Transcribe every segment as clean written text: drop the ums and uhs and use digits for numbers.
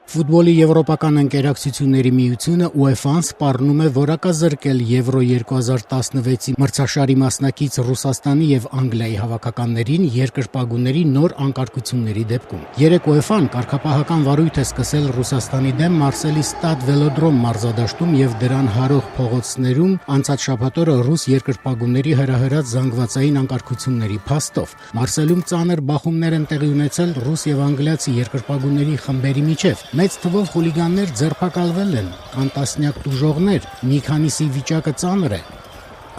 Ֆուտբոլի եվրոպական ընկերակցությունների միությունը UEFA-ն սպառնում է որակազրկել Եվրո 2016-ի մրցաշարի մասնակից Ռուսաստանի եւ Անգլիայի հավաքականներին երկրպագուների նոր անկարգությունների դեպքում։ Երեկ UEFA-ն կարգապահական վարույթ է սկսել Ռուսաստանի դեմ Մարսելի Ստադ Վելոդրոմ մարզադաշտում եւ դրան հարող փողոցներում անցած շաբաթ օրը ռուս երկրպագուների հրահրած զանգվածային անկարգությունների փաստով։ Մարսելում ծանր բախումներ են տեղի ունեցել ռուս եւ անգլիացի երկրպագուների խմբերի միջև։ Մեծ թվով խուլիգաններ ձերբակալվել են, կան տասնյակ տուժողներ, մի քանիսի վիճակը ծանր է։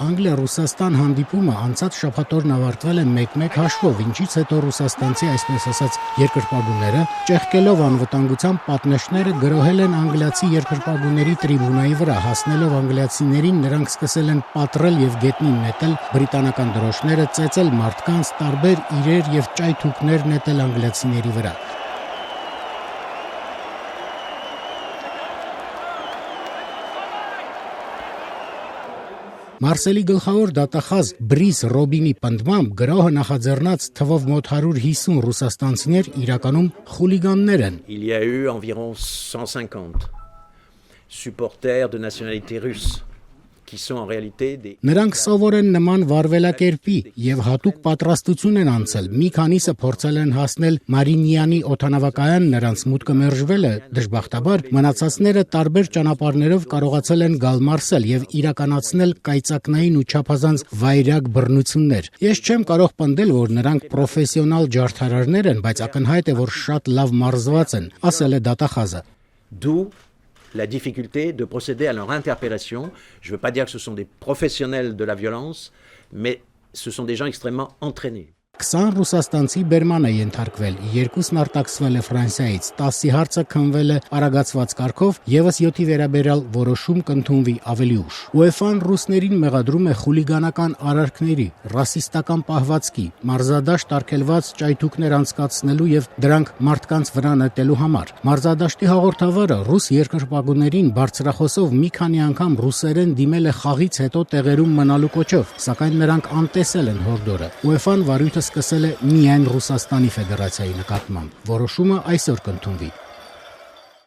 Անգլիա-Ռուսաստան հանդիպումը անցած շաբաթօրն ավարտվել է 1-1 հաշվով, ինչից հետո ռուսաստանցի այսպես ասած երկրպագուները, ճեղքելով անվտանգության պատնեշները, գրոհել են անգլիացի երկրպագուների տրիբունայի վրա, հասնելով անգլիացիներին նրանք սկսել են պատռել եւ գետնին նետել բրիտանական դրոշները, ծեծել մարդկանց, տարբեր իրեր եւ ճայթուկներ նետել անգլիացիների վրա։ Մարսելի գլխավոր դատախազ Բրիս Ռոբինի պնդմամբ գրոհը նախաձեռնած թվով մոտ 150 ռուսաստանցիներ իրականում խուլիգաններ են։ Il y a eu environ 150 supporters de nationalité russe qui sont en réalité des Նրանք սովոր են նման վարվելակերպի եւ հատուկ պատրաստություն են անցել։ Մի քանիսը փորձել են հասնել Մարինյանի օդանավակայան, նրանց մուտքը մերժվել է դժբախտաբար, մնացածները տարբեր ճանապարհներով կարողացել են գալ Մարսել եւ իրականացնել կայծակնային ու չափազանց վայրագ բռնություններ։ Ես չեմ կարող պնդել, որ նրանք պրոֆեսիոնալ ջարդարարներ են, բայց ակնհայտ է, որ շատ լավ մարզված են, ասել է դատախազը։ D'où la difficulté de procéder à leur interpellation. Je ne veux pas dire que ce sont des professionnels de la violence, mais ce sont des gens extrêmement entraînés. 20 ռուսաստանցի բերման է ենթարկվել, 2-ն արտաքսվել է Ֆրանսիայից, 10-ի հարցը քննվել է արագացված կարգով, եւս 7-ի վերաբերյալ որոշում կընդունվի ավելի ուշ։ UEFA-ն ռուսներին մեղադրում է խուլիգանական արարքների, ռասիստական պահվածքի, մարզադաշտ արգելված ճայթուկներ անցկացնելու եւ դրանք մարդկանց վրա նետելու համար։ Մարզադաշտի հաղորդավարը ռուս երկրպագուներին բարձրախոսով մի քանի անգամ ռուսերեն դիմել է խաղից հետո տեղերում մնալու կոչով, սակայն նրանք անտեսել են հորդորը։ UEFA-ն վարույթը սկսել է միայն Ռուսաստանի Ֆեդերացիայի նկատմամբ։ Որոշումը այսօր կընդունվի։